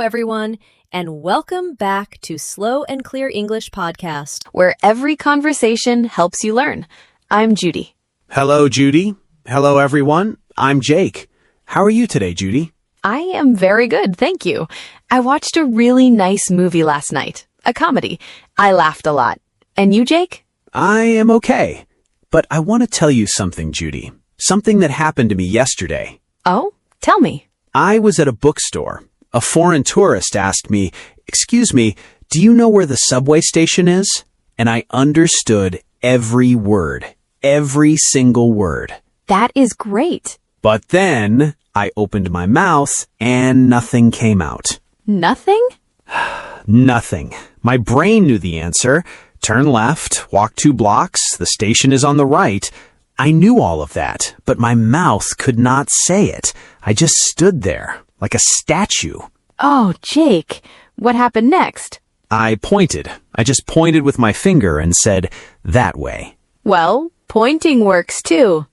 everyone, and welcome back to Slow and Clear English Podcast, where every conversation helps you learn. I'm Judy. Hello, Judy. Hello, everyone. I'm Jake. How are you today, Judy? I am very good, thank you. I watched a really nice movie last night, a comedy. I laughed a lot. And you, Jake? I am okay. But I want to tell you something, Judy. Something that happened to me yesterday. Oh, tell me. I was at a bookstore. A foreign tourist asked me, "Excuse me, do you know where the subway station is?" And I understood every word, every single word. That is great. But then I opened my mouth and nothing came out. Nothing? Nothing. My brain knew the answer. Turn left, walk 2 blocks, the station is on the right. I knew all of that, but my mouth could not say it. I just stood there, like a statue. Oh, Jake, what happened next? I pointed. I just pointed with my finger and said, "That way." Well, pointing works too.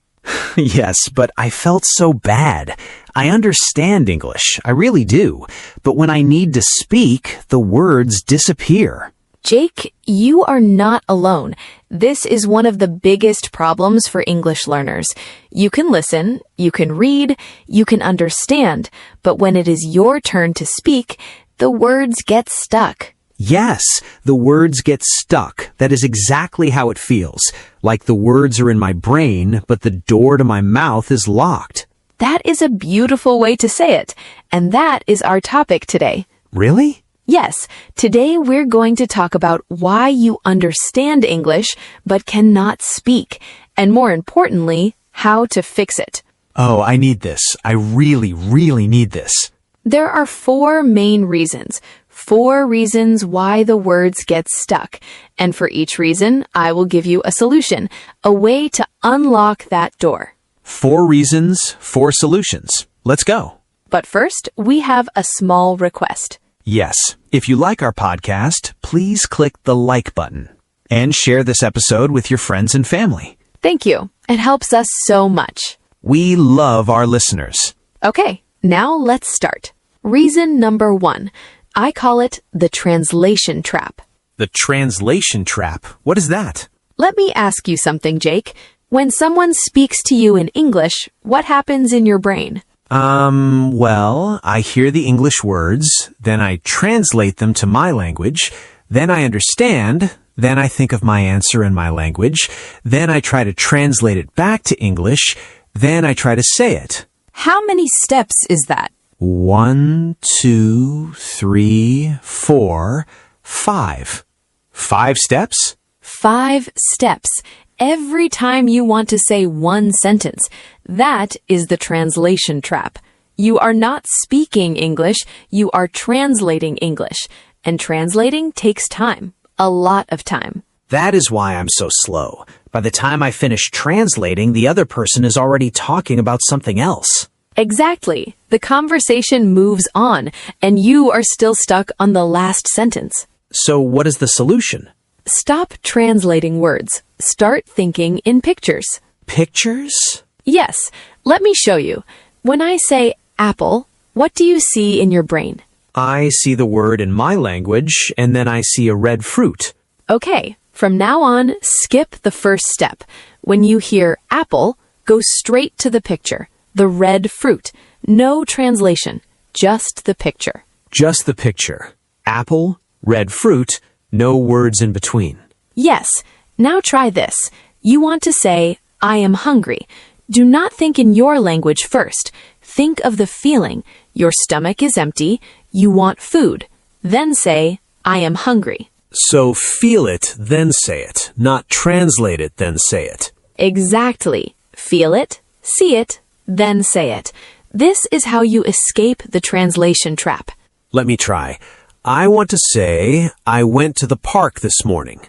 Yes, but I felt so bad. I understand English, I really do. But when I need to speak, the words disappear. Jake, you are not alone. This is one of the biggest problems for English learners. You can listen, you can read, you can understand, but when it is your turn to speak, the words get stuck. Yes, the words get stuck. That is exactly how it feels. Like the words are in my brain, but the door to my mouth is locked. That is a beautiful way to say it, and that is our topic today. Really? Yes, today we're going to talk about why you understand English but cannot speak, and more importantly, how to fix it. Oh, I need this. I really, really need this. There are 4 main reasons. 4 reasons why the words get stuck. And for each reason, I will give you a solution, a way to unlock that door. 4 reasons, 4 solutions. Let's go. But first, we have a small request. Yes, if you like our podcast, please click the like button and share this episode with your friends and family. Thank you. It helps us so much. We love our listeners. Okay, now let's start. Reason number 1. I call it the translation trap. The translation trap. What is that? Let me ask you something, Jake. When someone speaks to you in English, what happens in your brain? Well, I hear the English words, then I translate them to my language, then I understand, then I think of my answer in my language, then I try to translate it back to English, then I try to say it. How many steps is that? 1, 2, 3, 4, 5. 5 steps? 5 steps. Every time you want to say one sentence, that is the translation trap. You are not speaking English, you are translating English. And translating takes time, a lot of time. That is why I'm so slow. By the time I finish translating, the other person is already talking about something else. Exactly. The conversation moves on, and you are still stuck on the last sentence. So what is the solution? Stop translating words. Start thinking in pictures. Pictures? Yes. Let me show you. When I say apple, what do you see in your brain? I see the word in my language, and then I see a red fruit. Okay. From now on, skip the first step. When you hear apple, go straight to the picture. The red fruit. No translation. Just the picture. Just the picture. Apple, red fruit, no words in between. Yes. Now try this. You want to say, I am hungry. Do not think in your language first. Think of the feeling. Your stomach is empty. You want food. Then say, I am hungry. So feel it, then say it. Not translate it, then say it. Exactly. Feel it, see it, then say it. This is how you escape the translation trap. Let me try. I want to say, I went to the park this morning.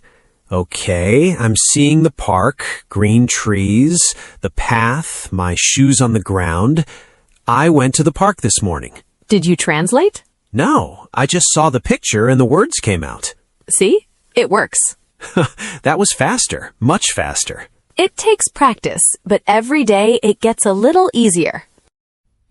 Okay, I'm seeing the park, green trees, the path, my shoes on the ground. I went to the park this morning. Did you translate? No, I just saw the picture and the words came out. See? It works. That was faster, much faster. It takes practice, but every day it gets a little easier.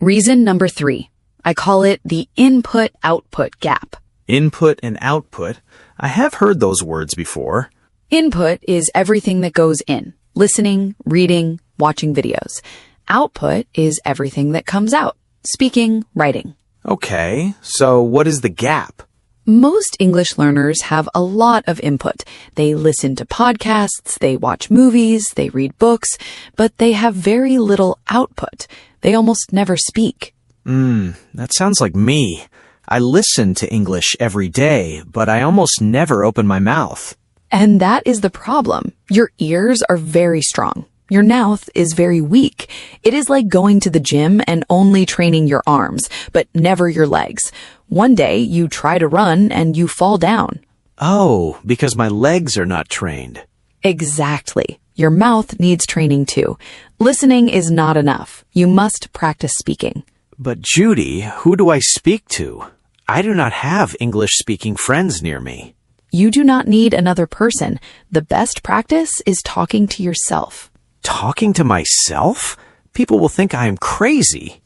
Reason number 3. I call it the input-output gap. Input and output. I have heard those words before. Input is everything that goes in, listening, reading, watching videos. Output is everything that comes out, speaking, writing. Okay, so what is the gap? Most English learners have a lot of input. They listen to podcasts, they watch movies, they read books, but they have very little output. They almost never speak. That sounds like me. I listen to English every day, but I almost never open my mouth. And that is the problem. Your ears are very strong. Your mouth is very weak. It is like going to the gym and only training your arms, but never your legs. One day you try to run and you fall down. Oh, because my legs are not trained. Exactly. Your mouth needs training too. Listening is not enough. You must practice speaking. But Judy, who do I speak to? I do not have English-speaking friends near me. You do not need another person. The best practice is talking to yourself. Talking to myself? People will think I am crazy.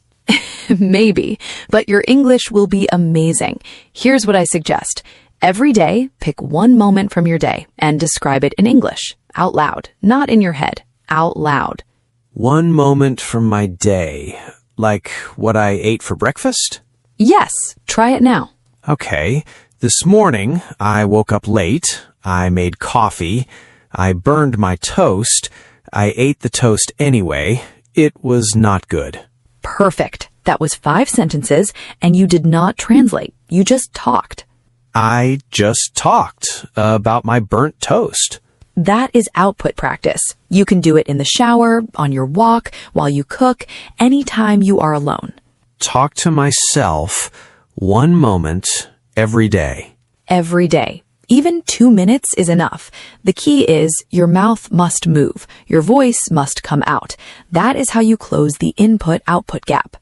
Maybe, but your English will be amazing. Here's what I suggest. Every day, pick one moment from your day and describe it in English, out loud, not in your head, out loud. One moment from my day, like what I ate for breakfast? Yes, try it now. Okay, this morning I woke up late, I made coffee, I burned my toast, I ate the toast anyway. It was not good. Perfect. That was 5 sentences, and you did not translate. You just talked. I just talked about my burnt toast. That is output practice. You can do it in the shower, on your walk, while you cook, anytime you are alone. Talk to myself one moment every day. Every day. Even 2 minutes is enough. The key is your mouth must move. Your voice must come out. That is how you close the input-output gap.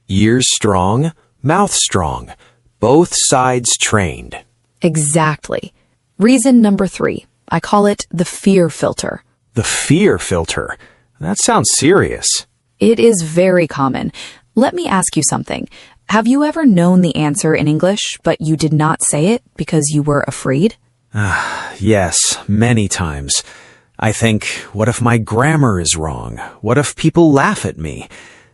Ears strong, mouth strong. Both sides trained. Exactly. Reason number 3. I call it the fear filter. The fear filter. That sounds serious. It is very common. Let me ask you something. Have you ever known the answer in English, but you did not say it because you were afraid? Yes, many times. I think, what if my grammar is wrong? What if people laugh at me?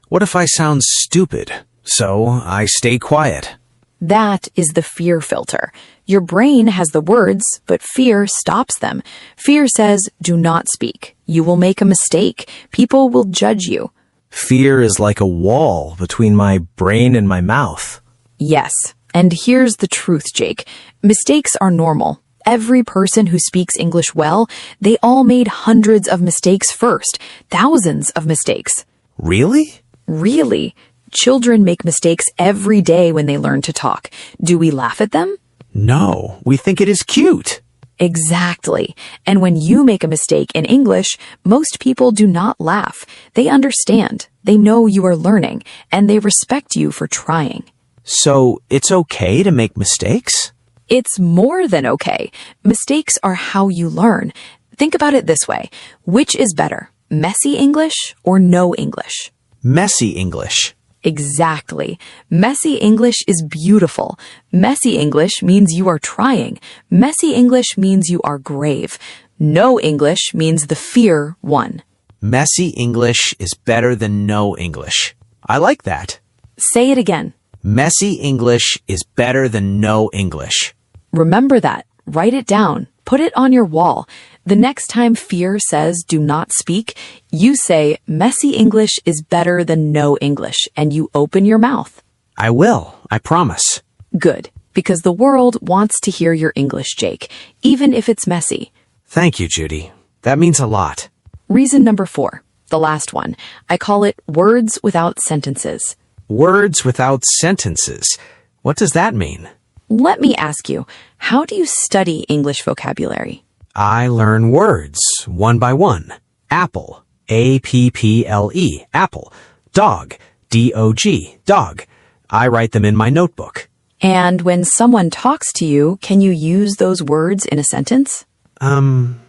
What if I sound stupid? So I stay quiet. That is the fear filter. Your brain has the words, but fear stops them. Fear says, do not speak. You will make a mistake. People will judge you. Fear is like a wall between my brain and my mouth. Yes. And here's the truth, Jake. Mistakes are normal. Every person who speaks English well, they all made hundreds of mistakes first. Thousands of mistakes. Really? Really. Children make mistakes every day when they learn to talk. Do we laugh at them? No, we think it is cute. Exactly. And when you make a mistake in English, most people do not laugh. They understand. They know you are learning, and they respect you for trying. So it's okay to make mistakes? It's more than okay. Mistakes are how you learn. Think about it this way. Which is better, messy English or no English? Messy English. Exactly. Messy English is beautiful. Messy English means you are trying. Messy English means you are grave. No English means the fear won. Messy English is better than no English. I like that. Say it again. Messy English is better than no English. Remember that. Write it down. Put it on your wall. The next time fear says do not speak, you say messy English is better than no English, and you open your mouth. I will. I promise. Good, because the world wants to hear your English, Jake, even if it's messy. Thank you, Judy. That means a lot. Reason number 4, the last one. I call it words without sentences. Words without sentences. What does that mean? Let me ask you, how do you study English vocabulary? I learn words, one by one. Apple, A-P-P-L-E, apple. Dog, D-O-G, dog. I write them in my notebook. And when someone talks to you, can you use those words in a sentence?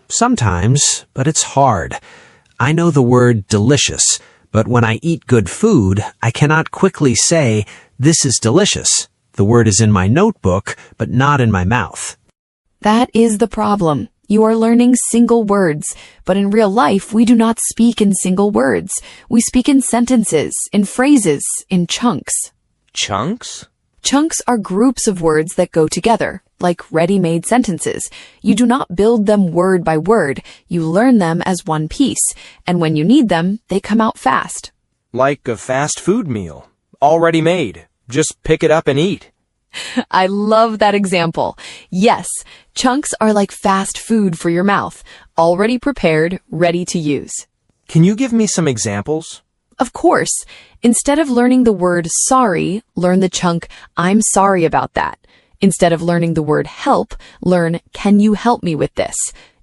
Sometimes, but it's hard. I know the word delicious, But when I eat good food, I cannot quickly say, "This is delicious." The word is in my notebook, but not in my mouth. That is the problem. You are learning single words, but in real life, we do not speak in single words. We speak in sentences, in phrases, in chunks. Chunks? Chunks are groups of words that go together, like ready-made sentences. You do not build them word by word. You learn them as one piece, and when you need them, they come out fast. Like a fast food meal. Already made. Just pick it up and eat. I love that example. Yes, chunks are like fast food for your mouth, already prepared, ready to use. Can you give me some examples? Of course, instead of learning the word sorry, learn the chunk I'm sorry about that. Instead of learning the word help, learn can you help me with this?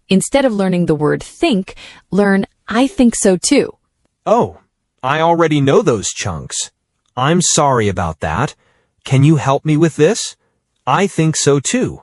Instead of learning the word think, learn I think so too. Oh, I already know those chunks. I'm sorry about that. Can you help me with this? I think so too.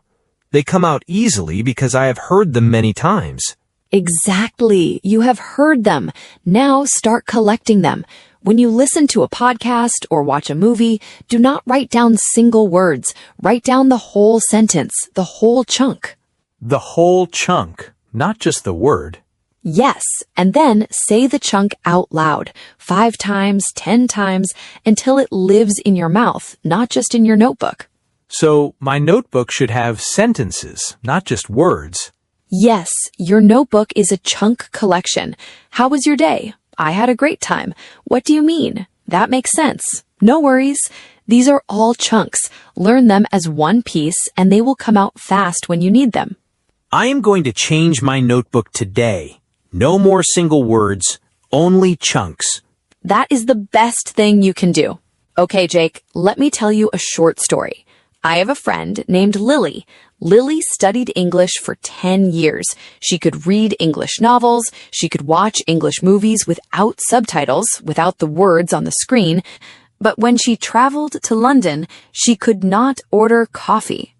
They come out easily because I have heard them many times. Exactly. You have heard them. Now start collecting them. When you listen to a podcast or watch a movie, do not write down single words. Write down the whole sentence, the whole chunk. The whole chunk, not just the word. Yes, and then say the chunk out loud, 5 times, 10 times, until it lives in your mouth, not just in your notebook. So my notebook should have sentences, not just words. Yes, your notebook is a chunk collection. How was your day? I had a great time. What do you mean? That makes sense. No worries. These are all chunks. Learn them as one piece, and they will come out fast when you need them. I am going to change my notebook today. No more single words, only chunks. That is the best thing you can do. Okay, Jake, let me tell you a short story. I have a friend named Lily. Lily studied English for 10 years. She could read English novels. She could watch English movies without subtitles, without the words on the screen. But when she traveled to London, she could not order coffee.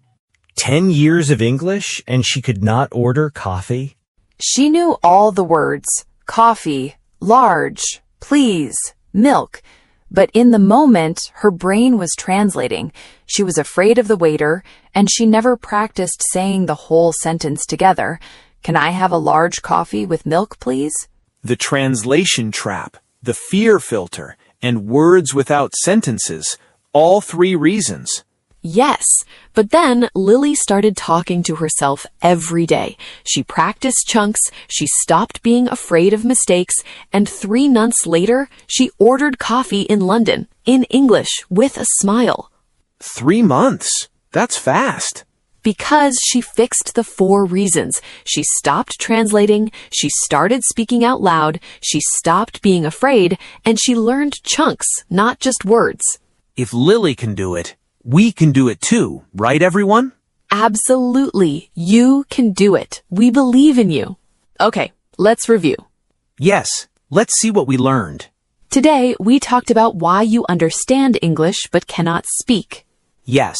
10 years of English and she could not order coffee? She knew all the words, coffee, large, please, milk. But in the moment, her brain was translating. She was afraid of the waiter, and she never practiced saying the whole sentence together. Can I have a large coffee with milk, please? The translation trap, the fear filter, and words without sentences, all 3 reasons. Yes, but then Lily started talking to herself every day. She practiced chunks, she stopped being afraid of mistakes, and 3 months later, she ordered coffee in London, in English, with a smile. 3 months? That's fast. Because she fixed the 4 reasons. She stopped translating, she started speaking out loud, she stopped being afraid, and she learned chunks, not just words. If Lily can do it, we can do it too, right everyone? Absolutely. You can do it. We believe in you. Okay, let's review. Yes, let's see what we learned. Today, we talked about why you understand English but cannot speak. Yes,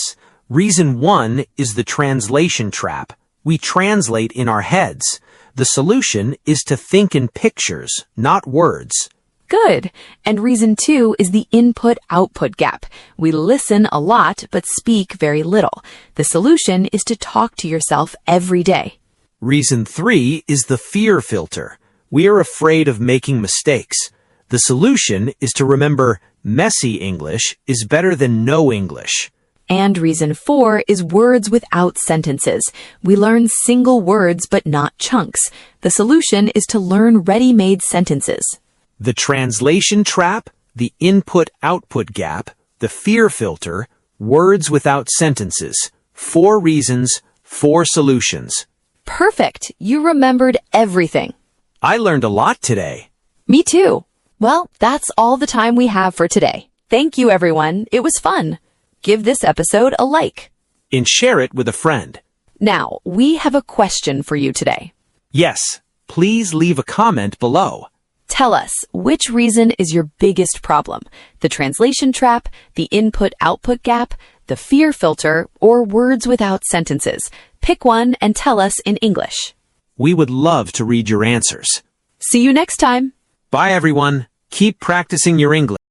reason 1 is the translation trap. We translate in our heads. The solution is to think in pictures, not words. Good. And reason 2 is the input-output gap. We listen a lot but speak very little. The solution is to talk to yourself every day. Reason 3 is the fear filter. We are afraid of making mistakes. The solution is to remember messy English is better than no English. And reason 4 is words without sentences. We learn single words but not chunks. The solution is to learn ready-made sentences. The translation trap, the input-output gap, the fear filter, words without sentences. 4 reasons, 4 solutions. Perfect. You remembered everything. I learned a lot today. Me too. Well, that's all the time we have for today. Thank you, everyone. It was fun. Give this episode a like. And share it with a friend. Now, we have a question for you today. Yes, please leave a comment below. Tell us, which reason is your biggest problem? The translation trap, the input-output gap, the fear filter, or words without sentences? Pick one and tell us in English. We would love to read your answers. See you next time. Bye, everyone. Keep practicing your English.